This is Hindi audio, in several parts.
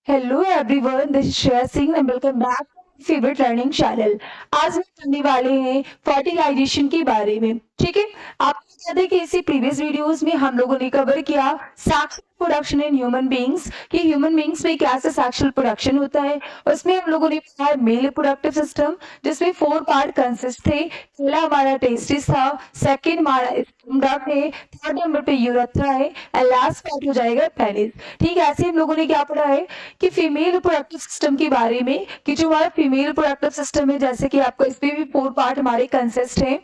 Hello everyone, this is Shreya Singh and welcome back to favourite learning channel. आज हम पढ़ने वाले हैं फर्टिलाइजेशन के बारे में। ठीक है, आपको याद है कि इसी प्रीवियस वीडियोस में हम लोगों ने कवर किया sexual production in human beings कि ह्यूमन बींग्स में कैसे सेक्सुअल प्रोडक्शन होता है। उसमें हम लोगों ने पढ़ा मेल रिप्रोडक्टिव सिस्टम, जिसमें 4 पार्ट कंसिस्ट थे। पहला हमारा टेस्टिस था, सेकंड हमारा स्पर्म डक्ट है, थर्ड नंबर पे यूरेथ्रा है एंड लास्ट पार्ट हो जाएगा पेनिस। ठीक है, ऐसे हम लोगों ने क्या पढ़ा है कि फीमेल रिप्रोडक्टिव सिस्टम के बारे में कि जो हमारा फीमेल रिप्रोडक्टिव सिस्टम है, जैसे कि आपको इसमें भी 4 पार्ट हमारे कंसिस्ट है।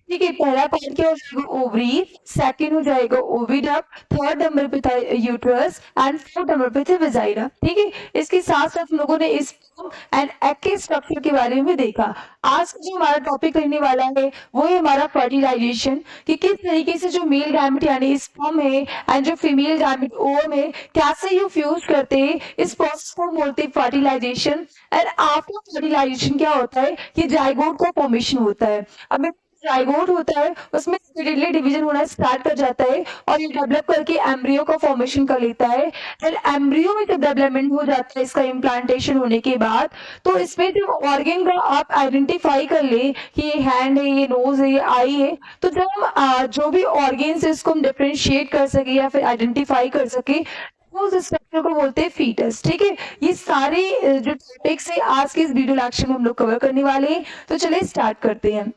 ठीक है, पहला पार्ट क्या हो जाएगा ओवरी, सेकंड हो जाएगा ओविडक्ट, थर्ड नंबर पे था यूट्रस एंड फोर्थ नंबर पे थे वेजाइना। ठीक है, इसके साथ साथ हम लोगों ने स्पर्म एंड एग के स्ट्रक्चर के बारे में भी देखा। आज का जो हमारा टॉपिक रहने वाला है वो है हमारा फर्टिलाइजेशन, कि किस तरीके से जो मेल गैमेट यानी स्पर्म है एंड जो फीमेल गैमेट ओवम है कैसे ये फ्यूज करते हैं। इस प्रोसेस को बोलते हैं फर्टिलाइजेशन। एंड आफ्टर फर्टिलाइजेशन क्या होता है कि जाइगोट का फॉर्मेशन होता है। अब जाइगोट होता है उसमें स्पिरिडली डिवीजन होना स्टार्ट कर जाता है और ये डेवलप करके एम्ब्रियो का फॉर्मेशन कर लेता है। एंड एम्ब्रियो में जब डेवलपमेंट हो जाता है इसका इम्प्लांटेशन होने के बाद, तो इसमें जब ऑर्गन का आप आइडेंटिफाई कर ले कि ये हैंड है, ये नोज है, ये आई है, तो जब हम जो भी ऑर्गेन्स है इसको हम डिफरेंशिएट कर सके या फिर आइडेंटिफाई कर सके, उस स्ट्रक्चर को बोलते हैं फीटस। ठीक है, ये सारे जो टॉपिक्स है आज के इस वीडियो लेक्चर में हम लोग कवर करने वाले हैं। तो चलिए स्टार्ट करते हैं।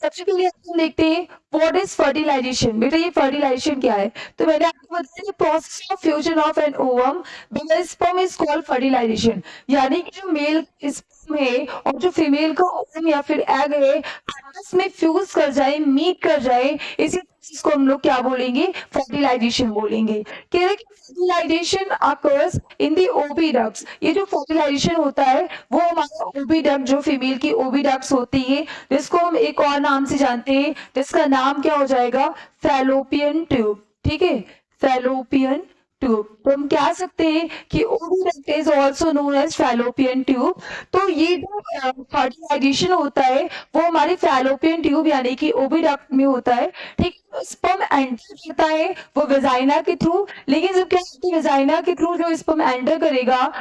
सबसे पहले हम देखते हैं व्हाट इज फर्टिलाइजेशन। बेटा ये फर्टिलाइजेशन क्या है? तो मैंने आपको बताया process of fusion of an ovum by sperm is called fertilisation. यानी कि जो मेल स्पर्म है और जो फीमेल का ओवम या फिर एग है आपस में फ्यूज कर जाए, मीट कर जाए, इसी प्रोसेस को हम लोग क्या बोलेंगे? फर्टिलाइजेशन बोलेंगे। कह रहे fertilisation occurs in the oviducts. ये जो फर्टिलाइजेशन होता है वो हमारा ओविडक्ट, जो फीमेल की ओविडक्ट्स होती है, जिसको हम एक और नाम से जानते हैं, जिसका नाम क्या हो जाएगा? Fallopian tube. ठीक है, फैलोपियन ट्यूब। तो हम कह सकते हैं कि oviduct is also known as fallopian tube. तो ये जो फर्टिलाइजेशन होता है वो हमारे फैलोपियन ट्यूब यानी कि ओविडक्ट में होता है। ठीक, स्पर्म एंटर करता है वो वेजाइना के थ्रू, लेकिन जब क्या होता है वेजाइना के थ्रू जो स्पर्म एंटर करेगा,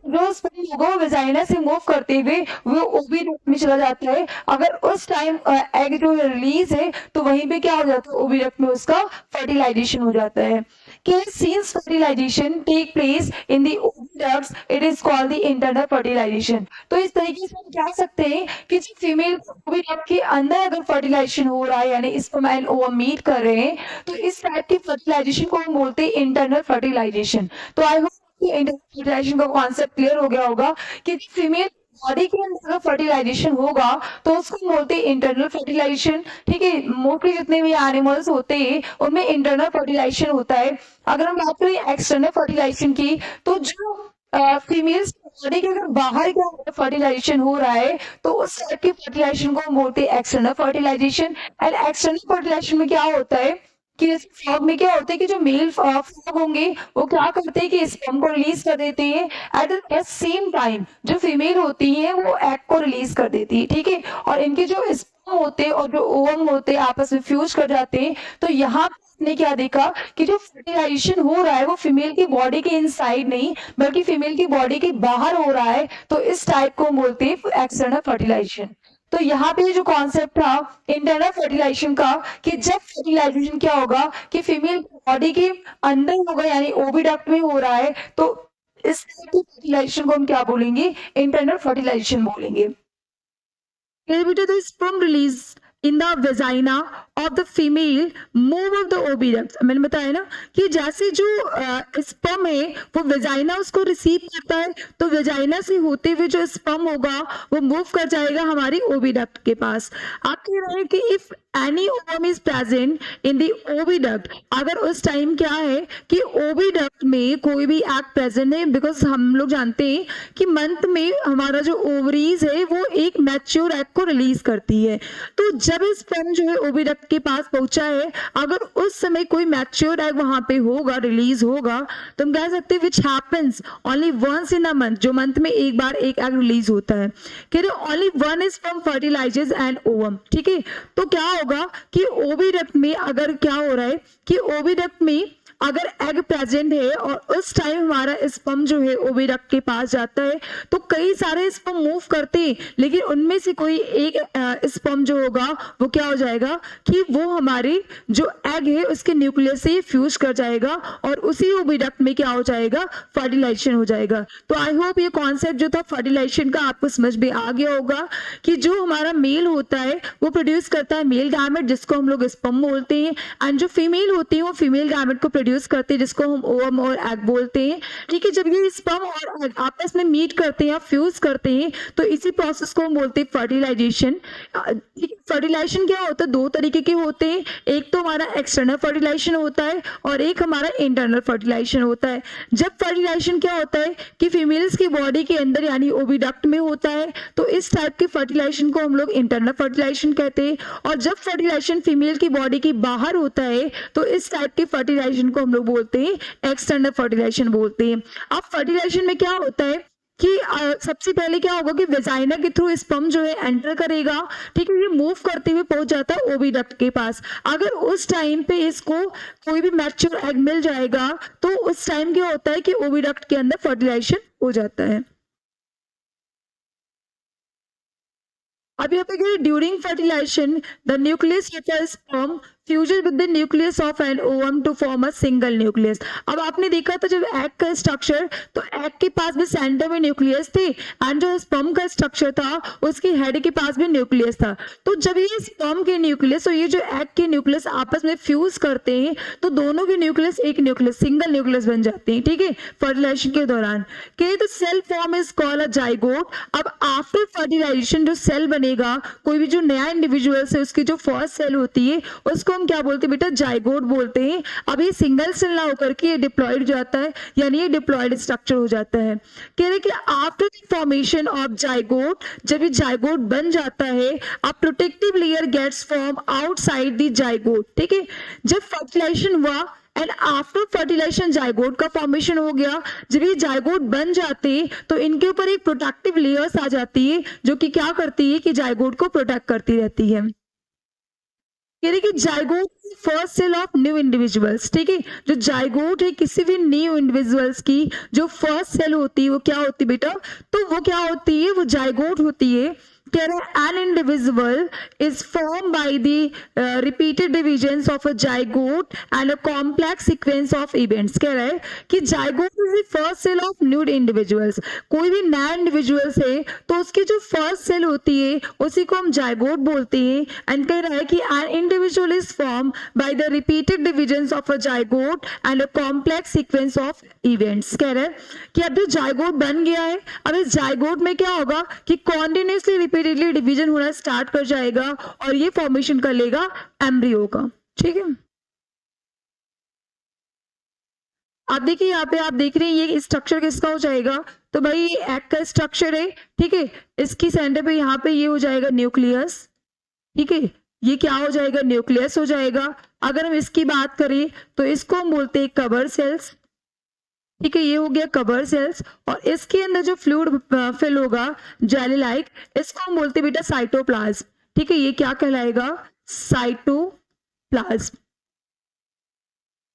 जो स्पर्म होगा वो वेजाइना से मूव करते हुए वो ओविडक्ट में चला जाता है। अगर उस टाइम एग जो रिलीज है तो वहीं पे क्या हो जाता है? ओविडक्ट में उसका फर्टिलाइजेशन हो जाता है। Since fertilization take place in the oviducts, it is called the internal fertilization। तो इस तरीके से हम कह सकते हैं कि जो फीमेल ओविडक्ट के अंदर अगर फर्टिलाइजेशन हो रहा है यानी स्पर्म एंड ओवम मीट कर रहे हैं, तो इस टाइप की फर्टिलाइजेशन को हम बोलते हैं इंटरनल फर्टिलाइजेशन। तो आई होप कि इंटरनल फर्टिलाइजेशन का कॉन्सेप्ट क्लियर हो गया होगा कि फीमेल बॉडी के अंदर फर्टिलाइजेशन होगा तो उसको बोलते हैं इंटरनल फर्टिलाइजेशन। ठीक है, मोस्टली जितने भी एनिमल्स होते हैं उनमें इंटरनल फर्टिलाइजेशन होता है। अगर हम बात करें एक्सटर्नल फर्टिलाइजेशन की, तो जो फीमेल्स बॉडी के अगर बाहर का फर्टिलाइजेशन हो रहा है तो उस टाइप की फर्टिलाइजेशन को हम बोलते हैं external fertilisation. And external fertilisation में क्या होता है कि फ्रॉग में क्या होता है कि जो मेल फ्रॉग होंगे वो क्या करते हैं कि स्पर्म को रिलीज कर देते हैं। एट द सेम टाइम जो फीमेल होती है वो एग को रिलीज कर देती है। ठीक है, और इनके जो स्पर्म होते हैं और जो ओवम होते हैं आपस में फ्यूज कर जाते हैं। तो यहाँ ने क्या देखा कि जो फर्टिलाइजेशन हो रहा है वो फीमेल की बॉडी के इनसाइड नहीं बल्कि फीमेल की बॉडी के बाहर हो रहा है। तो इस टाइप को हम बोलते हैं एक्सटर्नल फर्टिलाइजेशन। तो यहाँ पे जो कॉन्सेप्ट था इंटरनल फर्टिलाइजेशन का कि जब फर्टिलाइजेशन क्या होगा कि फीमेल बॉडी के अंदर होगा यानी ओविडक्ट में हो रहा है, तो इस टाइप की फर्टिलाइजेशन को हम क्या बोलेंगे? इंटरनल फर्टिलाइजेशन बोलेंगे। बेटा तो sperm release in the vagina of the female move of the oviduct. मैंने बताया ना कि जैसे जो स्पर्म है वो वेजाइना उसको रिसीव करता है, तो वेजाइना से होते हुए जो स्पर्म होगा वो मूव कर जाएगा हमारी ओविडक्ट के पास। आप कह रहे हैं कि if any ovum is present in the oviduct, अगर उस टाइम क्या है कि ओविडक्ट में कोई भी एग प्रेजेंट है, बिकॉज हम लोग जानते हैं कि मंथ में हमारा जो ओवरीज है वो एक मैच्योर एग को रिलीज करती है। तो जब स्पर्म जो है ओविडक्ट के पास पहुंचा है, अगर उस समय कोई मैच्योर एग वहां पे होगा, रिलीज होगा, तो हम कह सकते हैं which happens only once in a month, जो मंथ में एक बार एक एग रिलीज होता है। कह रहे only one sperm fertilises an ovum. ठीक है, तो क्या होगा कि ओविडक्ट में अगर क्या हो रहा है कि ओविडक्ट में अगर एग प्रेजेंट है और उस टाइम हमारा स्पर्म जो है ओविडक्ट के पास जाता है तो कई सारे स्पर्म मूव करते हैं, लेकिन उनमें से कोई एक स्पर्म जो होगा वो क्या हो जाएगा कि वो हमारे जो एग है उसके न्यूक्लियस से फ्यूज कर जाएगा और उसी ओविडक्ट में क्या हो जाएगा, फर्टिलाइजेशन हो जाएगा। तो आई होप ये कॉन्सेप्ट जो था फर्टिलाइजेशन का आपको समझ में आ गया होगा कि जो हमारा मेल होता है वो प्रोड्यूस करता है मेल गैमेट जिसको हम लोग स्पर्म बोलते हैं, एंड जो फीमेल होती है वो फीमेल गैमेट को प्रोड्यूस करते हैं जिसको हम ओवम और एग बोलते हैं। ठीक है, जब ये स्पर्म और एग आपस में मीट करते हैं या फ्यूज करते हैं तो इसी प्रोसेस को हम बोलते हैं फर्टिलाइजेशन। फर्टिलाइजेशन क्या होता है, दो तरीके के होते हैं, एक तो हमारा एक्सटर्नल फर्टिलाइजेशन होता है और एक हमारा इंटरनल फर्टिलाइजेशन होता है। जब फर्टिलाइजेशन क्या होता है कि फीमेल्स की बॉडी के अंदर यानी ओविडक्ट में होता है तो इस टाइप के फर्टिलाइजेशन को हम लोग इंटरनल फर्टिलाइजेशन कहते हैं, और जब फर्टिलाइजेशन फीमेल की बॉडी के बाहर होता है तो इस टाइप के फर्टिलाइजेशन को हम लोग बोलते हैं एक्सटर्नल फर्टिलाइजेशन बोलते हैं। अब फर्टिलाइजेशन में क्या होता है कि सबसे पहले क्या होगा कि वेजाइना के थ्रू स्पर्म जो है एंटर करेगा, ठीक है, ये मूव करते हुए पहुंच जाता है ओविडक्ट के पास। अगर उस टाइम पे इसको कोई भी मैच्योर एग मिल जाएगा तो उस टाइम क्या होता है कि ओविडक्ट के अंदर फर्टिलाइजेशन हो जाता है। अब यहाँ पे during fertilisation the nucleus of the sperm fusion with the nucleus of an ovum to form a single nucleus. अब आपने देखा था जब एग का स्ट्रक्चर, तो एग के पास भी सेंटर में न्यूक्लियस थे एंड जो स्पर्म का स्ट्रक्चर था उसके हेड के पास भी न्यूक्लियस था। तो जब ये स्पर्म के न्यूक्लियस और ये जो एग के न्यूक्लियस आपस में फ्यूज करते हैं तो दोनों के न्यूक्लियस एक न्यूक्लियस सिंगल न्यूक्लियस बन जाते हैं। ठीक है, फर्टिलाइजेशन के दौरान के the cell form is called a zygote. अब आफ्टर फर्टिलाइजेशन जो सेल बनेगा, कोई भी जो नया इंडिविजुअल है उसकी जो फर्स्ट सेल होती है उसको हम क्या बोलते हैं बेटा, जाइगोट बोलते हैं। अब ये सिंगल सेल ना होकर के ये डिप्लॉइड जाता है, यानी ये डिप्लॉइड स्ट्रक्चर हो जाता है। कह रहे कि after the formation of zygote, जब ये जाइगोट बन जाता है, a protective layer gets form outside the zygote. ठीक है, जब फर्टिलाइजेशन हुआ एंड आफ्टर फर्टिलाइजेशन जाइगोट का फॉर्मेशन हो गया, जब ये जाइगोट बन जाते तो इनके ऊपर एक प्रोटेक्टिव लेयर्स आ जाती है जो कि क्या करती है कि जाइगोट को प्रोटेक्ट करती रहती है। यानी कि zygote first cell of new individuals. ठीक है, जो जाइगोट है किसी भी न्यू इंडिविजुअल्स की जो फर्स्ट सेल होती है वो क्या होती है बेटा, तो वो क्या होती है, वो जाइगोट होती है। कह रहे an individual is formed by the repeated divisions of a zygote and a complex sequence of events। कह रहा है कि zygote is the first cell of new individuals. कोई भी नया इंडिविजुअल्स है तो उसकी जो फर्स्ट सेल होती है उसी को हम जाइगोट बोलते हैं। एंड कह रहा है कि an individual is formed by the repeated divisions of a zygote and a complex sequence of events। कह रहा है कि अब जो जाइगोट बन गया है, अब इस जाइगोट में क्या होगा कि कॉन्टिन्यूसली रिपीटेडली डिवीजन होना स्टार्ट कर जाएगा और ये फॉर्मेशन कर लेगा एम्ब्रियो का। ठीक है, आप देखिए यहाँ पे आप देख रहे हैं ये स्ट्रक्चर किसका हो जाएगा, तो भाई ये एग का स्ट्रक्चर है। ठीक है, इसकी सेंटर पे यहाँ पे ये हो जाएगा न्यूक्लियस। ठीक है, ये क्या हो जाएगा, न्यूक्लियस हो जाएगा। अगर हम इसकी बात करें तो इसको हम बोलते हैं कवर सेल्स। ठीक है, ये हो गया कवर सेल्स, और इसके अंदर जो फ्लूइड फिल होगा जेली लाइक, इसको हम बोलते हैं बेटा साइटोप्लाज्म। ठीक है, ये क्या कहलाएगा, साइटोप्लाज्म।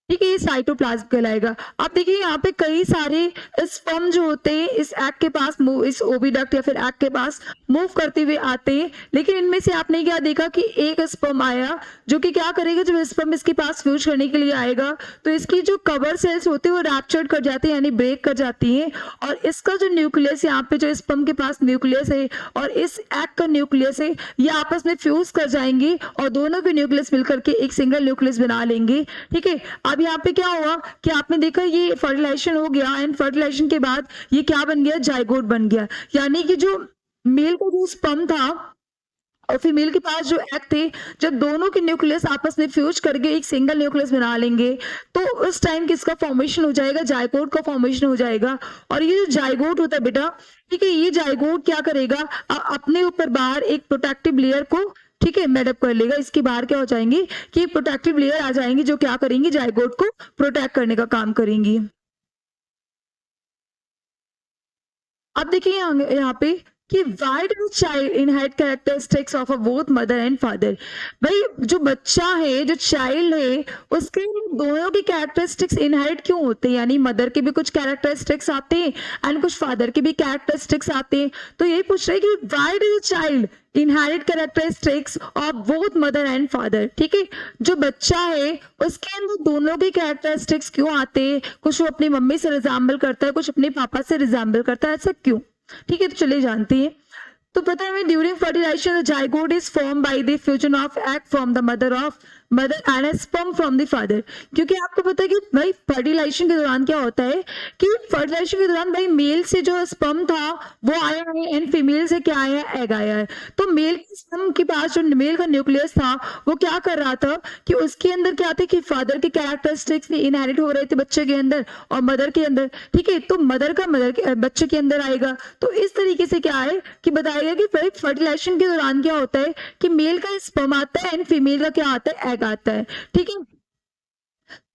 ठीक है, ये साइटोप्लाज्म कहलाएगा। अब देखिए यहाँ पे कई सारे स्पर्म जो होते हैं इस एग के पास इस ओविडक्ट या फिर एग के पास मूव करते हुए आते हैं, लेकिन इनमें से आपने क्या देखा कि एक स्पर्म आया जो कि क्या करेगा, जब स्पर्म इसके पास फ्यूज करने के लिए आएगा तो इसकी जो कवर सेल्स होते हैं वो रैप्चर्ड कर जाते हैं यानी ब्रेक कर जाती हैं, और इसका जो न्यूक्लियस यहाँ पे जो स्पर्म के पास न्यूक्लियस है और इस एग का न्यूक्लियस है ये आपस में फ्यूज कर जाएंगे और दोनों के न्यूक्लियस मिलकर के एक सिंगल न्यूक्लियस बना लेंगे। ठीक है, अब यहाँ पे क्या हुआ कि आपने देखा ये फर्टिलाइजेशन हो गया एंड फर्टिलाइजेशन के बाद ये क्या बन गया, जाइगोट बन गया। यानी कि जो मेल का जो स्पर्म था और फीमेल के पास जो एग थे, जब दोनों के न्यूक्लियस आपस में फ्यूज करके एक सिंगल न्यूक्लियस बना लेंगे तो उस टाइम किसका फॉर्मेशन हो जाएगा, जाइगोट का फॉर्मेशन हो जाएगा। और ये जो जाइगोट होता है बेटा, ठीक है, ये जाइगोट क्या करेगा, अपने ऊपर बाहर एक प्रोटेक्टिव लेयर को ठीक है मेडअप कर लेगा। इसके बाहर क्या हो जाएंगे कि प्रोटेक्टिव लेयर आ जाएंगी जो क्या करेंगी, जाइगोट को प्रोटेक्ट करने का काम करेंगी। अब देखिए यहाँ पे कि why do child inherit characteristics of a both mother and father. भाई जो बच्चा है, जो चाइल्ड है, उसके दोनों की कैरेक्टरिस्टिक्स इनहेरिट क्यों होते हैं, यानी मदर के भी कुछ कैरेक्टरिस्टिक्स आते हैं एंड कुछ फादर के भी कैरेक्टरिस्टिक्स आते हैं। तो यही पूछ रहे हैं कि why do child inherit characteristics of both mother and father. ठीक है, जो बच्चा है उसके अंदर दोनों के कैरेक्टरिस्टिक्स क्यों आते हैं, कुछ वो अपनी मम्मी से रिजेंबल करता है, कुछ अपने पापा से रिजेंबल करता है, ऐसा क्यों। ठीक है, तो चलिए जानते हैं। तो पता है हमें, during fertilisation the zygote is form by the fusion of egg from the mother and sperm from the father. क्योंकि आपको पता है कि भाई फर्टिलाइजेशन के दौरान क्या होता है कि फर्टिलाइजेशन के दौरान भाई मेल से जो स्पर्म था वो आया है एंड फीमेल से क्या आया है, एग आया है। तो मेल के स्पर्म के पास जो मेल का न्यूक्लियस था वो क्या कर रहा था कि उसके अंदर क्या थे कि फादर के कैरेक्टरिस्टिक्स इनहेरिट हो रहे थे बच्चे के अंदर और मदर के अंदर। ठीक है, तो मदर के बच्चे के अंदर आएगा। तो इस तरीके से क्या है कि बताया गया कि फर्टिलाइजेशन के दौरान क्या होता है कि मेल का स्पर्म आता है एंड फीमेल का क्या आता है, एग आता है। ठीक है,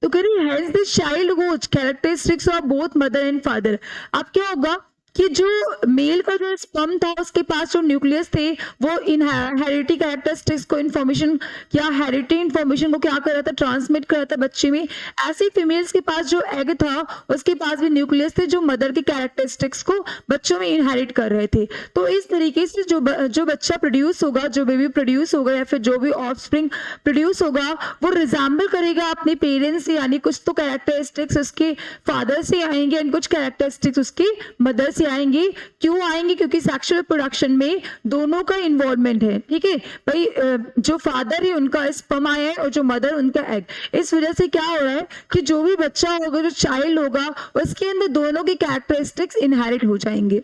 तो करिए hence this child whose characteristics of both mother and father. अब क्या होगा कि जो मेल का जो स्पर्म था उसके पास जो न्यूक्लियस थे वो इन हेरिडिटी कैरेक्टरिस्टिक्स को इन्फॉर्मेशन या हेरिडिटी इन्फॉर्मेशन को क्या कर रहा था, ट्रांसमिट कर रहा था बच्चे में। ऐसे फीमेल्स के पास जो एग था उसके पास भी न्यूक्लियस थे जो मदर के कैरेक्टरिस्टिक्स को बच्चों में इनहेरिट कर रहे थे। तो इस तरीके से जो बच्चा प्रोड्यूस होगा, जो बेबी प्रोड्यूस होगा या फिर जो भी ऑफस्प्रिंग प्रोड्यूस होगा वो रिजेंबल करेगा अपने पेरेंट्स से, यानी कुछ तो कैरेक्टरिस्टिक्स उसके फादर से आएंगे एंड कुछ कैरेक्टरिस्टिक्स उसकी मदर से आएंगे। क्यों आएंगे, क्योंकि सेक्सुअल प्रोडक्शन में दोनों का इन्वॉल्वमेंट है। ठीक है भाई, जो फादर है उनका स्पर्म आया है और जो मदर उनका एग। इस वजह से क्या हो रहा है कि जो भी बच्चा होगा, जो चाइल्ड होगा, उसके अंदर दोनों के कैरेक्टरिस्टिक्स इनहेरिट हो जाएंगे।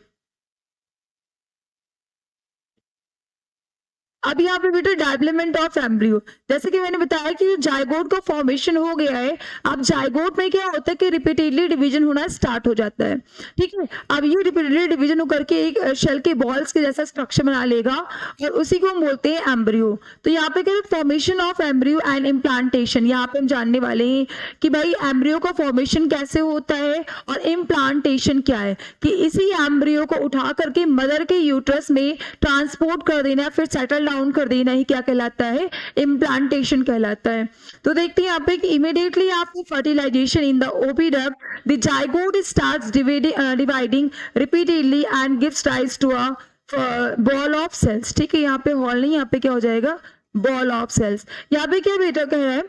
अब यहाँ पे बेटा डेवलपमेंट ऑफ एम्ब्रियो, जैसे कि मैंने बताया कि जाइगोट का फॉर्मेशन हो गया है। अब जाइगोट में क्या होता है कि रिपीटेडली डिवीजन होना स्टार्ट हो जाता है। ठीक है, अब ये रिपीटेडली डिवीजन होकर के एक शेल के बॉल्स के जैसा स्ट्रक्चर बना लेगा और उसी को हम बोलते हैं एम्ब्रियो। तो यहाँ पे क्या formation of embryo and implantation, यहाँ पे हम जानने वाले हैं कि भाई एम्ब्रियो का फॉर्मेशन कैसे होता है और इम्प्लांटेशन क्या है, कि इसी एम्ब्रियो को उठा करके मदर के यूट्रस में ट्रांसपोर्ट कर देना, फिर सेटल डाउन कर देना ही क्या कहलाता है, इम्प्लांटेशन कहलाता है। तो देखते हैं यहाँ पे कि immediately after fertilization in the oviduct the zygote starts dividing repeatedly and gives rise to a ball of cells. ठीक है, यहाँ पे हॉल नहीं, यहाँ पे क्या हो जाएगा, बॉल ऑफ सेल्स। यहाँ पे क्या बेटा कह रहा है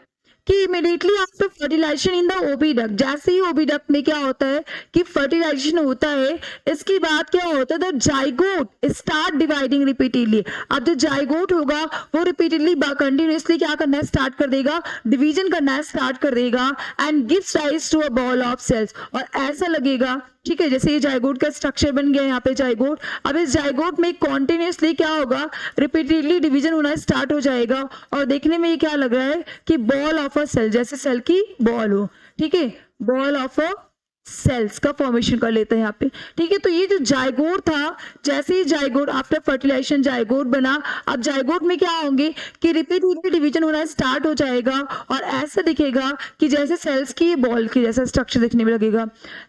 कि immediately after fertilization in the oviduct, जैसे ही ओविडक्ट में क्या होता है कि फर्टिलाइजेशन होता है, इसके बाद क्या होता है, the zygote start dividing repeatedly. अब जो जाइगोट होगा वो रिपीटेडली कंटिन्यूअसली क्या करना है, स्टार्ट कर देगा, डिवीजन करना है स्टार्ट कर देगा and gives rise to a ball of cells. और ऐसा लगेगा, ठीक है, जैसे ये जाइगोट का स्ट्रक्चर बन गया यहाँ पे जाइगोट। अब इस जाइगोट में कॉन्टिन्यूअसली क्या होगा, रिपीटेडली डिवीजन होना स्टार्ट हो जाएगा और देखने में ये क्या लग रहा है कि बॉल ऑफ अ सेल, जैसे सेल की बॉल हो। ठीक है, बॉल ऑफ अ सेल्स का फॉर्मेशन कर लेते हैं यहाँ पे। ठीक है, तो ये जो जाइगोट था, जैसे ही जाइगोट आफ्टर फर्टिलाइजेशन जाइगोट बना, अब जाइगोट में क्या होंगे कि रिपीटेडली डिवीजन होना स्टार्ट हो जाएगा और ऐसा दिखेगा कि जैसे सेल्स की बॉल की जैसा स्ट्रक्चर दिखने में लगेगा।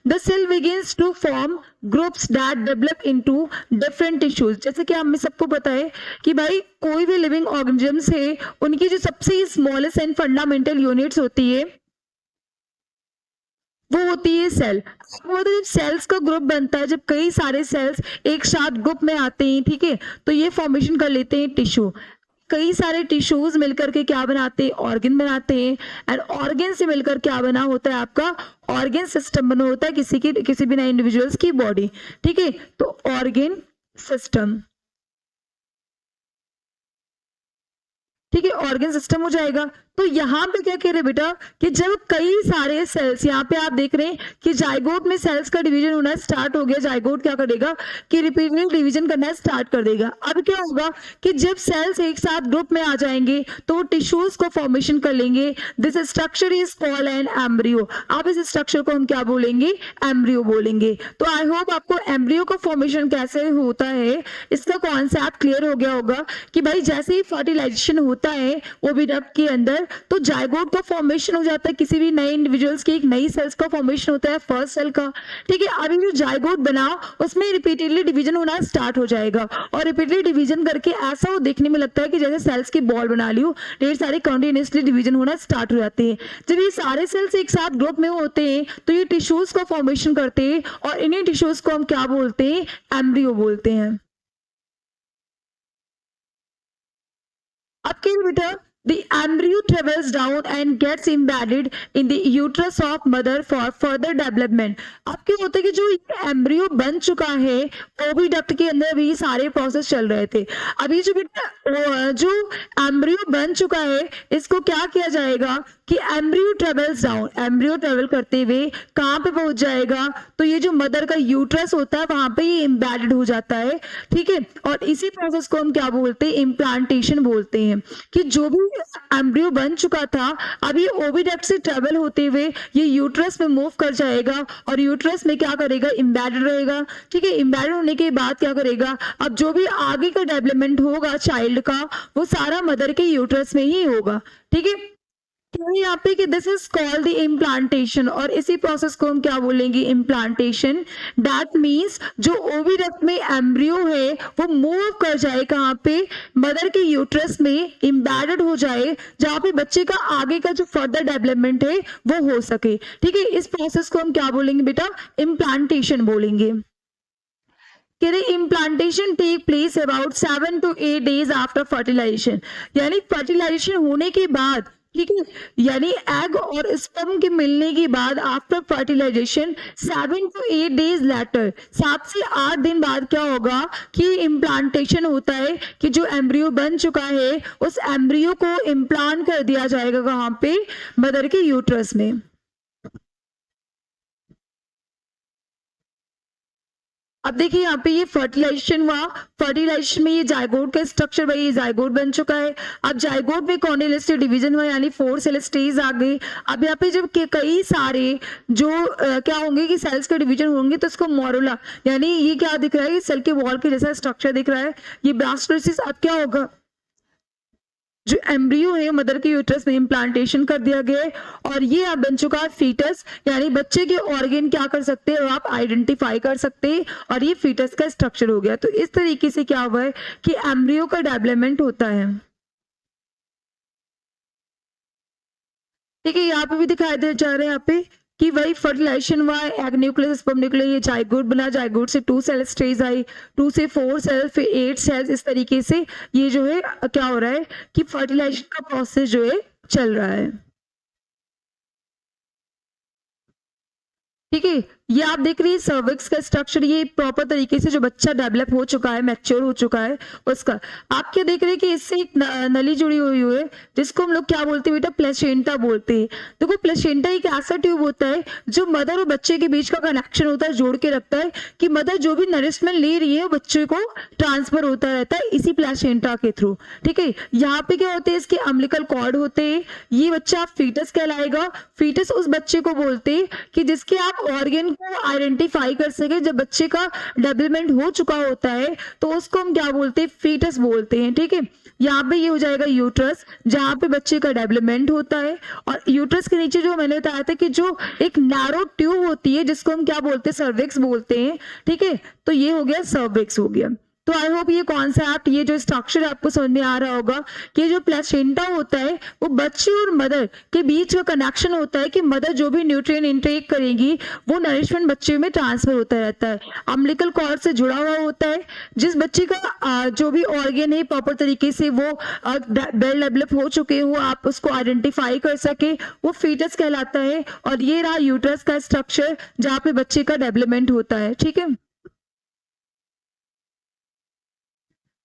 The cell begins to form groups that develop into different tissues. जैसे कि हमें सबको पता है कि भाई कोई भी लिविंग ऑर्गेनिजम्स है, उनकी जो सबसे स्मॉलेस्ट एंड फंडामेंटल यूनिट्स होती है वो होती है सेल। वो तो जब सेल्स का ग्रुप बनता है, जब कई सारे सेल्स एक साथ ग्रुप में आते हैं, ठीक है, तो ये फॉर्मेशन कर लेते हैं टिश्यू। कई सारे टिश्यूज मिलकर के क्या बनाते हैं, ऑर्गन बनाते हैं एंड ऑर्गन से मिलकर क्या बना होता है, आपका ऑर्गन सिस्टम बना होता है किसी भी नए इंडिविजुअल्स की बॉडी। ठीक है, तो ऑर्गन सिस्टम, ठीक है, ऑर्गन सिस्टम हो जाएगा। तो यहाँ पे क्या कह रहे बेटा कि जब कई सारे सेल्स, यहाँ पे आप देख रहे हैं कि जाइगोट में सेल्स का डिवीजन होना स्टार्ट हो गया, जाइगोट क्या करेगा कि रिपीटेडली डिवीजन करना स्टार्ट कर देगा। अब क्या होगा कि जब सेल्स एक साथ ग्रुप में आ जाएंगे तो वो टिश्यूज को फॉर्मेशन कर लेंगे। This structure is called an embryo. अब इस स्ट्रक्चर को हम क्या बोलेंगे, एम्ब्रियो बोलेंगे। तो आई होप आपको एम्ब्रियो का फॉर्मेशन कैसे होता है इसका कॉन्सेप्ट क्लियर हो गया होगा कि भाई जैसे ही फर्टिलाइजेशन होता है ओविडक्ट के अंदर, तो जायगोट का फॉर्मेशन हो जाता है, किसी भी नए इंडिविजुअल्स की एक नई सेल्स का फॉर्मेशन होता है फर्स्ट सेल का। ठीक है, अभी जो जायगोट बना उसमें रिपीटेडली डिवीजन होना स्टार्ट हो जाएगा और रिपीटेडली डिवीजन करके ऐसा वो देखने में लगता है कि जैसे सेल्स की बॉल बना ली हो, ढेर सारे कंटिन्यूअसली डिवीजन होना स्टार्ट हो जाते हैं। जब ये सारे सेल्स एक साथ ग्रुप में होते हैं तो ये टिश्यूज का फॉर्मेशन करते हैं और इन्हीं टिश्यूज को हम क्या बोलते हैं, एम्ब्रियो बोलते हैं। अब क्या बेटा, the embryo travels down and gets embedded in the uterus of mother for further development। अब क्या होता है कि जो एम्ब्रियो बन चुका है ओविडक्ट के अंदर भी सारे प्रोसेस चल रहे थे। अभी जो बेटा जो एम्ब्रियो बन चुका है इसको क्या किया जाएगा कि embryo travels down, embryo travel करते हुए कहाँ पे पहुंच जाएगा, तो ये जो मदर का यूट्रस होता है वहां पे ये एम्बेडेड हो जाता है। ठीक है, और इसी प्रोसेस को हम क्या बोलते हैं, इम्प्लांटेशन बोलते हैं। कि जो भी एम्ब्रियो बन चुका था अभी ओविडक्ट से ट्रेवल होते हुए ये यूट्रस में मूव कर जाएगा और यूट्रस में क्या करेगा, एम्बेडेड रहेगा। ठीक है, एम्बेडेड होने के बाद क्या करेगा, अब जो भी आगे का डेवलपमेंट होगा चाइल्ड का वो सारा मदर के यूट्रस में ही होगा। ठीक है, तो यहाँ पे कि this is called the implantation और इसी प्रोसेस को हम क्या बोलेंगे, इम्प्लांटेशन। दैट मीन्स जो ओविडक्ट में एम्ब्रियो है वो मूव कर जाए कहाँ पे, मदर के यूट्रस में एम्बेडेड हो जाए जहाँ पे बच्चे का आगे का जो फर्दर डेवलपमेंट है वो हो सके। ठीक है, इस प्रोसेस को हम क्या बोलेंगे बेटा, इम्प्लांटेशन बोलेंगे। Implantation take place about 7 to 8 days after fertilization, यानी फर्टिलाइजेशन होने के बाद, ठीक है, यानी एग और स्पर्म के मिलने के बाद after fertilization 7 to 8 days later, 7 से 8 दिन बाद क्या होगा कि इम्प्लांटेशन होता है कि जो एम्ब्रियो बन चुका है उस एम्ब्रियो को इम्प्लांट कर दिया जाएगा कहाँ पे, मदर के यूट्रस में। अब देखिए यहाँ पे ये फर्टिलाइजेशन हुआ, फर्टिलाइजेशन में ये जायगोट का स्ट्रक्चर भाई ये जायगोट बन चुका है। अब जायगोट में कॉर्नियलिस्टिक डिवीजन हुआ यानी 4 सेल स्टेज आ गई। अब यहाँ पे जब कई सारे जो क्या होंगे कि सेल्स के डिवीजन होंगे तो इसको मोरुला, यानी ये क्या दिख रहा है, सेल के वॉल के जैसा स्ट्रक्चर दिख रहा है, ये ब्लास्टोसिस। अब क्या होगा, जो एम्ब्रियो है मदर के यूट्रस में इम्प्लांटेशन कर दिया गया है और ये अब बन चुका है फीटस, यानी बच्चे के ऑर्गन क्या कर सकते हैं आप आइडेंटिफाई कर सकते हैं और ये फीटस का स्ट्रक्चर हो गया। तो इस तरीके से क्या हुआ है कि एम्ब्रियो का डेवलपमेंट होता है। ठीक है, यहाँ पे भी दिखाई दे जा रहा है यहाँ पे कि वही फर्टिलाइजेशन हुआ, एग न्यूक्लियस स्पर्म न्यूक्लियस, ये जायगोट बना, जायगोट से 2 सेल स्टेज आई, 2 से 4 सेल, फिर 8 सेल्स, इस तरीके से ये जो है क्या हो रहा है कि फर्टिलाइजेशन का प्रोसेस जो है चल रहा है। ठीक है, ये आप देख रही है सर्विक्स का स्ट्रक्चर, ये प्रॉपर तरीके से जो बच्चा डेवलप हो चुका है, मैच्योर हो चुका है उसका। आप क्या देख रहे हैं कि इससे एक नली जुड़ी हुई है जिसको हम लोग क्या बोलते हैं बेटा, प्लेसेंटा बोलते हैं। देखो प्लेसेंटा एक ऐसा ट्यूब होता है जो मदर और बच्चे के बीच का कनेक्शन होता है, जोड़ के रखता है कि मदर जो भी नरिशमेंट ले रही है वो बच्चे को ट्रांसफर होता रहता है इसी प्लेसेंटा के थ्रू। ठीक है, यहाँ पे क्या होते हैं, इसके अम्बिलिकल कॉर्ड होते हैं, ये बच्चा फीटस कहलाएगा। फीटस उस बच्चे को बोलते हैं कि जिसके आप ऑर्गन को आइडेंटिफाई कर सके, जब बच्चे का डेवलपमेंट हो चुका होता है तो उसको हम क्या बोलते हैं, फीटस बोलते हैं। ठीक है, यहाँ पे ये हो जाएगा यूट्रस जहाँ पे बच्चे का डेवलपमेंट होता है और यूट्रस के नीचे जो मैंने बताया था कि जो एक नैरो ट्यूब होती है जिसको हम क्या बोलते हैं, सर्विक्स बोलते हैं। ठीक है, तो ये हो गया सर्विक्स हो गया। तो आई होप ये कॉन्सेप्ट, ये जो स्ट्रक्चर आपको समझ में आ रहा होगा कि जो प्लेसेंटा होता है वो बच्चे और मदर के बीच का कनेक्शन होता है कि मदर जो भी न्यूट्रिएंट इंटेक करेगी वो नरिशमेंट बच्चे में ट्रांसफर होता रहता है, अम्बिलिकल कॉर्ड से जुड़ा हुआ होता है। जिस बच्चे का जो भी ऑर्गन है प्रॉपर तरीके से वो वेल डेवलप हो चुके हो, आप उसको आइडेंटिफाई कर सके, वो फीटस कहलाता है। और ये रहा यूट्रस का स्ट्रक्चर जहाँ पे बच्चे का डेवलपमेंट होता है। ठीक है,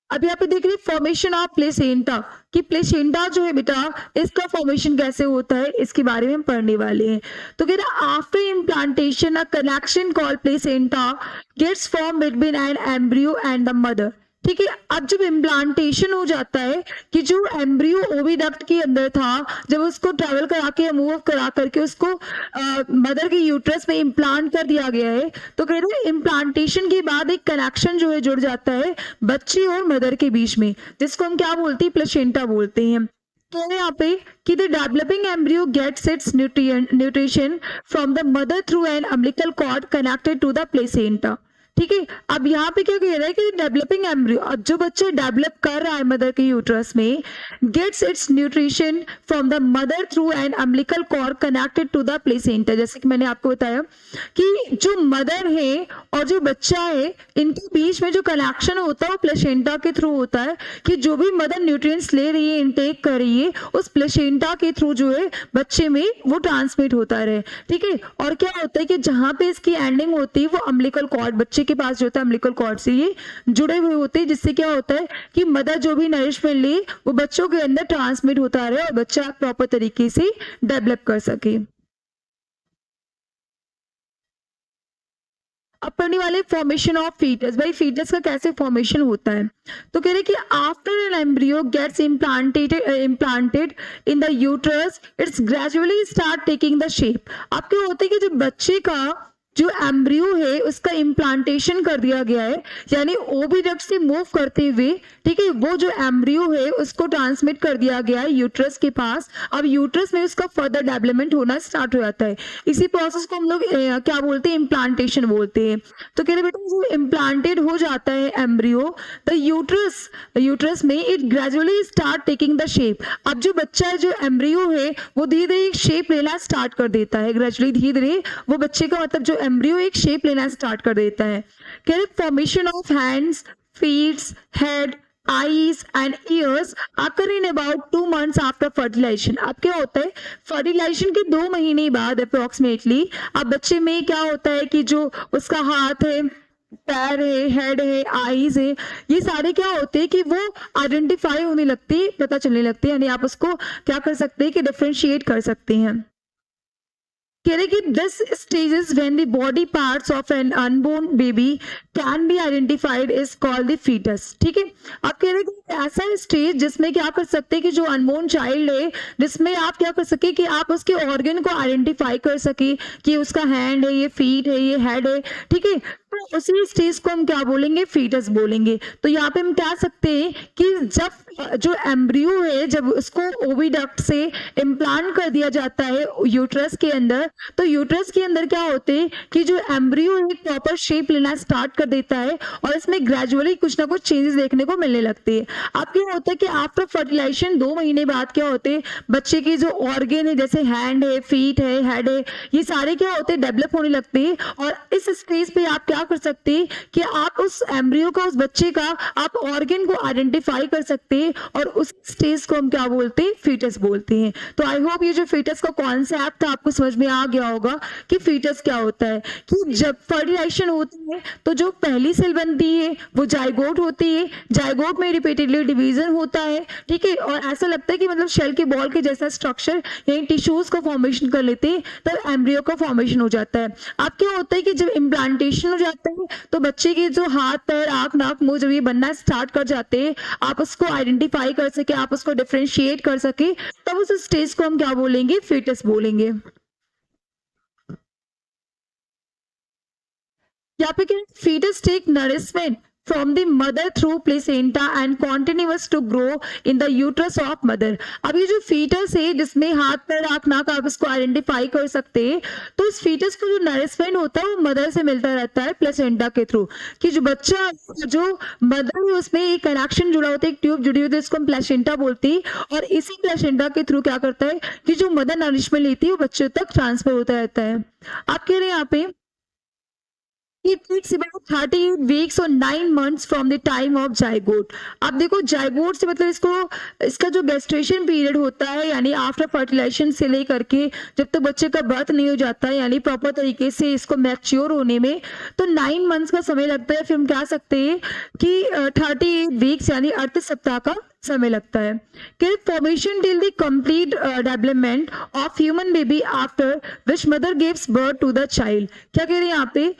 अब यहाँ पे देख रहे फॉर्मेशन ऑफ प्लेसेंटा, कि प्लेसेंटा जो है बेटा इसका फॉर्मेशन कैसे होता है इसके बारे में हम पढ़ने वाले हैं। तो कह रहा after implantation a connection called placenta gets form between an embryo and the mother. ठीक है, अब जब इम्प्लांटेशन हो जाता है कि जो एम्ब्रियो ओविडक्ट के अंदर था, जब उसको ट्रेवल करा के मूव करा करके उसको मदर के यूट्रस में इम्प्लांट कर दिया गया है, तो कह रहे हैं इम्प्लांटेशन के बाद एक कनेक्शन जो है जुड़ जाता है बच्चे और मदर के बीच में, जिसको हम क्या बोलते हैं, प्लेसेंटा बोलते हैं। कह रहे हैं यहाँ पे कि the developing embryo gets its nutrition from the mother through an umbilical cord connected to the placenta. ठीक है, अब यहाँ पे क्या कह रहा है कि डेवलपिंग एम्ब्रियो, अब जो बच्चा डेवलप कर रहा है मदर के यूट्रस में, gets its nutrition from the mother through an umbilical cord connected to the placenta. जैसे कि मैंने आपको बताया कि जो मदर है और जो बच्चा है, इनके बीच में जो कनेक्शन होता है वो प्लेसेंटा के थ्रू होता है, कि जो भी मदर न्यूट्रिएंट्स ले रही है, इनटेक कर रही है, उस प्लेसेंटा के थ्रू जो है बच्चे में वो ट्रांसमिट होता रहे। ठीक है, और क्या होता है कि जहां पे इसकी एंडिंग होती है वो अम्बिलिकल कॉर्ड बच्चे के पास जो होता है अम्बिलिकल कॉर्ड से ये जुड़े हुए होते हैं, जिससे क्या होता है कि मदर जो भी नरिशमेंट ले वो बच्चों के अंदर ट्रांसमिट होता रहे और बच्चा प्रॉपर तरीके से डेवलप कर सके। अब पढ़ने वाले फॉर्मेशन ऑफ फीटस। भाई फीटस का कैसे फॉर्मेशन होता है, तो कह रहे कि after an embryo gets implanted in the uterus its gradually start taking the shape. अब क्या होता है कि जो बच्चे का जो एम्ब्रियो है उसका इम्प्लांटेशन कर दिया गया है, यानी ओविडक्ट से मूव करते हुए, ठीक है, वो जो एम्ब्रियो है उसको ट्रांसमिट कर दिया गया है यूट्रस के पास। अब यूट्रस में उसका फर्दर डेवलपमेंट होना स्टार्ट हो जाता है। इसी प्रोसेस को हम लोग क्या बोलते हैं, इम्प्लांटेशन बोलते हैं। तो कह रहे बेटा जो इम्प्लांटेड हो जाता है एम्ब्रियो द यूट्रस में, it gradually start taking the shape. अब जो बच्चा है, जो एम्ब्रियो है, वो धीरे धीरे शेप लेना स्टार्ट कर देता है। ग्रेजुअली धीरे धीरे वो बच्चे का मतलब जो एम्ब्रियो एक शेप लेना स्टार्ट कर देता है। कह रहे formation of hands, feet, head, eyes and ears occur in about 2 months after fertilisation. अब क्या होता है, फर्टिलाइजेशन के 2 महीने बाद अप्रोक्सीमेटली अब बच्चे में क्या होता है कि जो उसका हाथ है, पैर है, हेड है, आईज है, ये सारे क्या होते हैं कि वो आइडेंटिफाई होने लगते हैं, पता चलने लगते हैं, यानी आप उसको क्या कर सकते हैं कि डिफरेंशिएट कर सकते हैं। कह रहे कि this stages when the body parts of an unborn baby can be identified is called the fetus. ठीक है, आप कह रहे कि ऐसा स्टेज जिसमें क्या कर सकते हैं कि जो अनबोर्न चाइल्ड है, जिसमें आप क्या कर सके कि आप उसके ऑर्गन को आइडेंटिफाई कर सके कि उसका हैंड है, ये फीट है, ये हेड है। ठीक है, तो उसी स्टेज को हम क्या बोलेंगे, फीटस बोलेंगे। तो यहाँ पे हम कह सकते हैं कि जब जो एम्ब्रियो है, जब उसको ओविडक्ट से इम्प्लांट कर दिया जाता है यूट्रस के अंदर, तो यूट्रस के अंदर क्या होते हैं कि जो एम्ब्रियो एक प्रॉपर शेप लेना स्टार्ट कर देता है और इसमें ग्रेजुअली कुछ ना कुछ चेंजेस देखने को मिलने लगते हैं। अब क्या होता है कि आफ्टर फर्टिलाइजेशन 2 महीने बाद क्या होते हैं, बच्चे के जो ऑर्गन है, जैसे हैंड है, फीट है, हेड है, ये सारे क्या होते हैं, डेवलप होने लगते हैं। और इस स्टेज पे आप क्या कर सकते हैं कि आप उस एम्ब्रियो का, उस बच्चे का आप ऑर्गन को आइडेंटिफाई कर सकते हैं, और उस स्टेज को हम क्या बोलते हैं, फीटस बोलते हैं। तो आई होप ये जो फीटस का कॉन्सेप्ट था आपको समझ में आ गया होगा कि फीटस क्या होता है। कि जब फर्टिलाइजेशन होती है तो जो पहली सेल बनती है वो जाइगोट होती है, जाइगोट में रिपीटेडली डिवीजन होता है। ठीक है, और ऐसा लगता है कि मतलब शेल के बॉल के जैसा स्ट्रक्चर, यानी टिश्यूज का फॉर्मेशन कर लेते हैं, तब एम्ब्रियो का फॉर्मेशन हो जाता है। अब क्या होता है कि जब इम्प्लांटेशन हो जाता है तो बच्चे के जो हाथ, पैर, आंख, नाक, मुंह जब ये बनना स्टार्ट कर जाते हैं, आप उसको आइडेंटिफाई कर सके, आप उसको डिफरेंशिएट कर सके, तब उस स्टेज को हम क्या बोलेंगे, फीटस बोलेंगे। यहाँ पे क्या, fetus take nourishment from the mother through placenta and continuous to grow in the uterus of mother। अब ये जो फीटस है, जिसमें हाथ, पैर, आंख, नाक, आप इसको आइडेंटिफाई कर सकते हैं, तो इस फीटस को जो नरिशमेंट होता है वो मदर से मिलता रहता है प्लेसेंटा के थ्रू। कि जो बच्चा, जो मदर है उसमें एक कनेक्शन जुड़ा होता है, एक ट्यूब जुड़ी होती है, इसको हम प्लेसेंटा बोलते हैं, और इसी प्लेसेंटा के थ्रू क्या करता है कि जो मदर नरिशमेंट लेती है वो बच्चे तक ट्रांसफर होता रहता है। आप कह रहे हैं यहाँ पे It takes about 38 weeks or 9 months from the time of zygote। अब देखो zygote से मतलब इसका जो gestation period होता है, यानी आफ्टर फर्टिलाइजेशन से लेकर के जब तक बच्चे का बर्थ नहीं हो जाता है, यानी प्रॉपर तरीके से इसको मैच्योर होने में, तो 9 मंथ्स का समय लगता है। फिर हम कह सकते हैं कि 38 वीक्स यानी 38 सप्ताह का समय लगता है। Formation till the complete development of human baby after which mother gives birth to the child. क्या कह रहे हैं यहाँ पे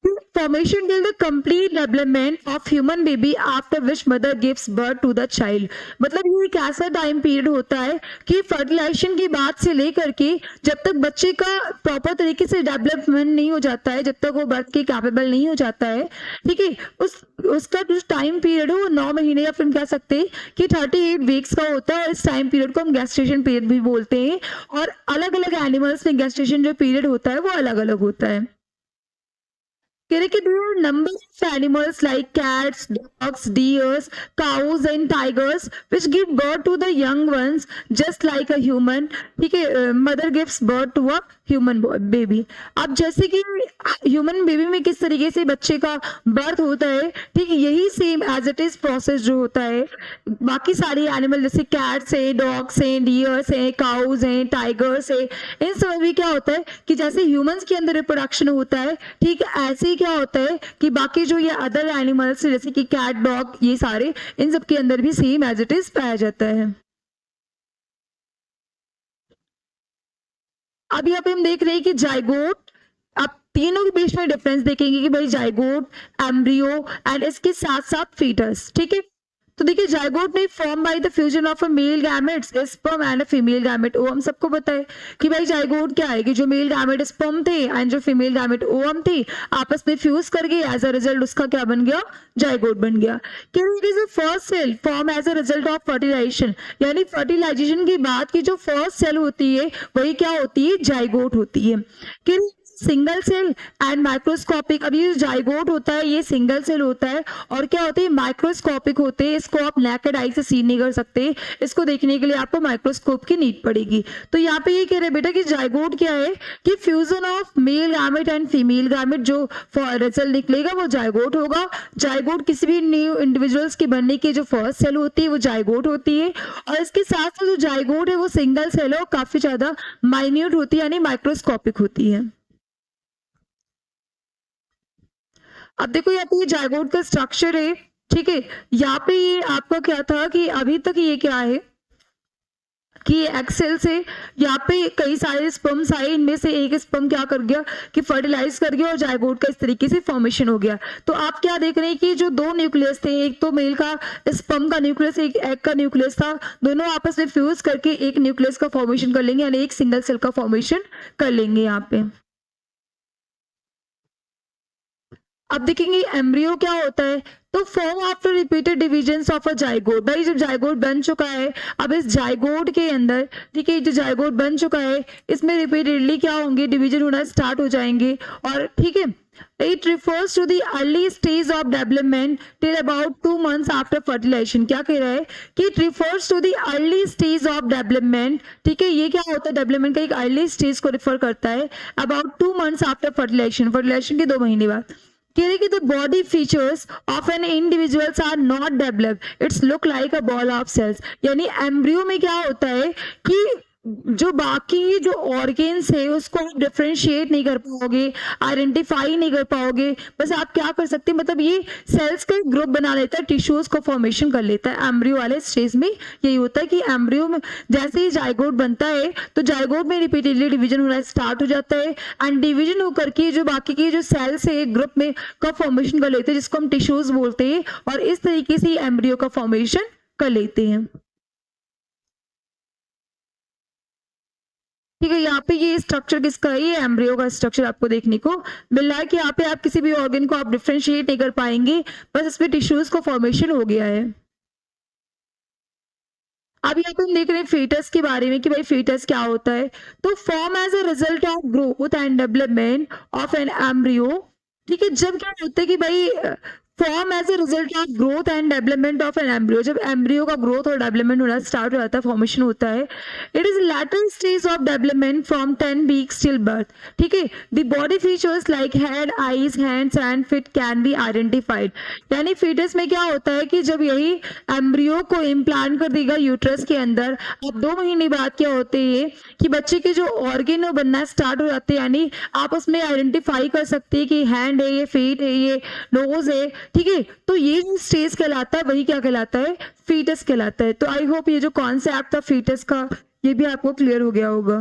formation till the complete development of human baby after which mother gives birth to the child. मतलब ये एक ऐसा टाइम पीरियड होता है कि फर्टिलाइजेशन की बात से लेकर के जब तक बच्चे का प्रॉपर तरीके से डेवलपमेंट नहीं हो जाता है, जब तक वो बर्थ के कैपेबल नहीं हो जाता है, ठीक है, उसका जो टाइम पीरियड है वो 9 महीने या फिर कह सकते हैं कि 38 वीक्स का होता है। और इस टाइम पीरियड को हम गेस्टेशन पीरियड भी बोलते हैं। और अलग अलग एनिमल्स में गेस्टेशन जो पीरियड होता है वो अलग अलग होता है। There are number of animals like cats, dogs, deers, cows and tigers which give birth to the young ones just like a human। ठीक है, mother gives birth to a human baby। अब जैसे कि ह्यूमन बेबी में किस तरीके से बच्चे का बर्थ होता है, ठीक है, यही same as it is process जो होता है बाकी सारे एनिमल जैसे कैट्स है, डॉग्स हैं, डियर्स हैं, काउज हैं, टाइगर्स है, इन सब में भी क्या होता है कि जैसे ह्यूमंस के अंदर रिप्रोडक्शन होता है, ठीक है, ऐसे ही क्या होता है कि बाकी जो ये अदर एनिमल्स जैसे कि कैट, डॉग, ये सारे इन सब के अंदर भी सेम एज इट इज पाया जाता है। अब यहाँ पे हम देख रहे हैं कि जाइगोट, आप तीनों के बीच में डिफरेंस देखेंगे कि भाई जाइगोट, एम्ब्रियो एंड इसके साथ साथ फीटस। ठीक है, तो देखिए जाइगोट में form by the fusion of a male gametes sperm and a female gamete. वो हम सबको पता है कि भाई जाइगोट क्या है कि जो मेल गैमेट स्पर्म थे एंड जो फीमेल गैमेट ओवम थी आपस में फ्यूज कर गए, एज अ रिजल्ट उसका क्या बन गया, जाइगोट बन गया। It is the first cell form as a result of fertilization, यानी फर्टिलाइजेशन के बाद की जो फर्स्ट सेल होती है वही क्या होती है, जाइगोट होती है। कि सिंगल सेल एंड माइक्रोस्कोपिक। अब ये जो जाइगोट होता है ये सिंगल सेल होता है और क्या होते हैं, माइक्रोस्कोपिक होते हैं। इसको आप नेकेड आई से सी नहीं कर सकते, इसको देखने के लिए आपको माइक्रोस्कोप की नीड पड़ेगी। तो यहाँ पे ये कह रहे बेटा कि जाइगोट क्या है कि fusion of male gamete and female gamete, जो रिजल्ट निकलेगा वो जाइगोट होगा। जाइगोट किसी भी न्यू इंडिविजुअल्स के बनने की जो फर्स्ट सेल होती है वो जाइगोट होती है। और इसके साथ साथ जो जाइगोट है वो सिंगल सेल है और काफी ज्यादा माइन्यूट होती है, यानी माइक्रोस्कोपिक होती है। अब देखो यहाँ पे ये जाइगोट का स्ट्रक्चर है, ठीक है, यहाँ पे ये आपका क्या था कि अभी तक ये क्या है कि एक्सेल से यहाँ पे कई सारे स्पर्म्स आए, इनमें से एक स्पर्म क्या कर गया कि फर्टिलाइज कर गया और जाइगोट का इस तरीके से फॉर्मेशन हो गया। तो आप क्या देख रहे हैं कि जो दो न्यूक्लियस थे, एक तो मेल का स्पर्म का न्यूक्लियस, एक एग का न्यूक्लियस था, दोनों आपस में फ्यूज करके एक न्यूक्लियस का फॉर्मेशन कर लेंगे, यानी एक सिंगल सेल का फॉर्मेशन कर लेंगे यहाँ पे। अब देखेंगे एम्ब्रियो क्या होता है, तो form after repeated divisions of a zygote. भाई जब जाइगोट बन चुका है, अब इस जाइगोट के अंदर, ठीक है, जो जाइगोट बन चुका है इसमें रिपीटेडली क्या होंगे, डिवीजन होना स्टार्ट हो जाएंगे। और ठीक है, it refers to the early stage of development till about 2 months after fertilization. क्या कह रहा है कि it refers to the early stage of development, ठीक है, ये क्या होता है, डेवलपमेंट का एक अर्ली स्टेज को रिफर करता है about 2 months after fertilization, fertilization के 2 महीने बाद। The body features of an individuals are not developed, it's look like a ball of cells। यानी एम्ब्रियो में क्या होता है कि जो बाकी जो ऑर्गेन्स है उसको आप डिफ्रेंशिएट नहीं कर पाओगे, आइडेंटिफाई नहीं कर पाओगे, बस आप क्या कर सकते हैं, मतलब ये सेल्स का ग्रुप बना लेता है, टिश्यूज को फॉर्मेशन कर लेता है। एम्ब्रियो वाले स्टेज में यही होता है कि एम्ब्रियो में जैसे ही जाइगोट बनता है तो जाइगोट में रिपीटेडली डिवीजन होना स्टार्ट हो जाता है एंड डिवीजन होकर के जो बाकी की जो सेल्स है ग्रुप में का फॉर्मेशन कर लेते हैं, जिसको हम टिश्यूज बोलते हैं, और इस तरीके से एम्ब्रियो का फॉर्मेशन कर लेते हैं। ठीक है, यहाँ पे ये स्ट्रक्चर किसका है, ये एम्ब्रियो का स्ट्रक्चर आपको देखने को मिल रहा है कि यहाँ पे आप किसी भी ऑर्गन को आप डिफरेंशिएट नहीं कर पाएंगे, बस इसमें टिश्यूज को फॉर्मेशन हो गया है। अब यहाँ पे हम देख रहे हैं फीटस के बारे में कि भाई फीटस क्या होता है, तो form as a result of growth and development of an embryo. ठीक है, जब क्या होता है कि भाई form as a result of growth and development of an embryo, जब एम्ब्रियो का ग्रोथ और डेवलपमेंट होना स्टार्ट हो जाता है, फॉर्मेशन होता है, it is later stage of development from 10 weeks till birth. ठीक है, the body features like head, eyes, hands and fit can be identified. यानी फीटस में क्या होता है कि जब यही एम्ब्रियो को इम्प्लांट कर देगा यूट्रस के अंदर, अब 2 महीने बाद क्या होते हैं कि बच्चे के जो ऑर्गन है बनना स्टार्ट हो जाते हैं, यानी आप उसमें आइडेंटिफाई कर सकते हैं कि हैंड है, ये फीट है, ये नोज है। ठीक है, तो ये जो स्टेज कहलाता है वही क्या कहलाता है, फीटस कहलाता है। तो आई होप ये जो कॉन्सेप्ट था फीटस का ये भी आपको क्लियर हो गया होगा।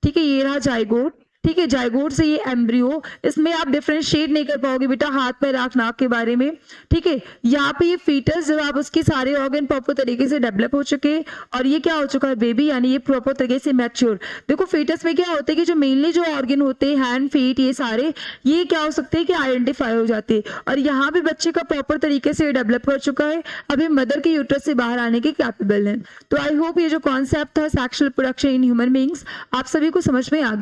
ठीक है, ये रहा जाइगोट। ठीक है, जायगोट से ये एम्ब्रियो, इसमें आप डिफरेंशिएट नहीं कर पाओगे बेटा हाथ पैर आंख नाक के बारे में। ठीक है, यहाँ पे ये फीटस जब आप उसके सारे ऑर्गन प्रॉपर तरीके से डेवलप हो चुके और ये क्या हो चुका है बेबी, यानी ये प्रॉपर तरीके से मैच्योर। देखो फीटस में क्या होता है कि जो मेनली जो ऑर्गन होते हैं हैंड फीट ये सारे, ये क्या हो सकते हैं कि आइडेंटिफाई हो जाते हैं, और यहाँ पे बच्चे का प्रॉपर तरीके से डेवलप कर चुका है, अभी मदर के यूट्रस से बाहर आने के कैपेबल है। तो आई होप ये जो कॉन्सेप्ट था sexual production in human beings आप सभी को समझ में आ गया।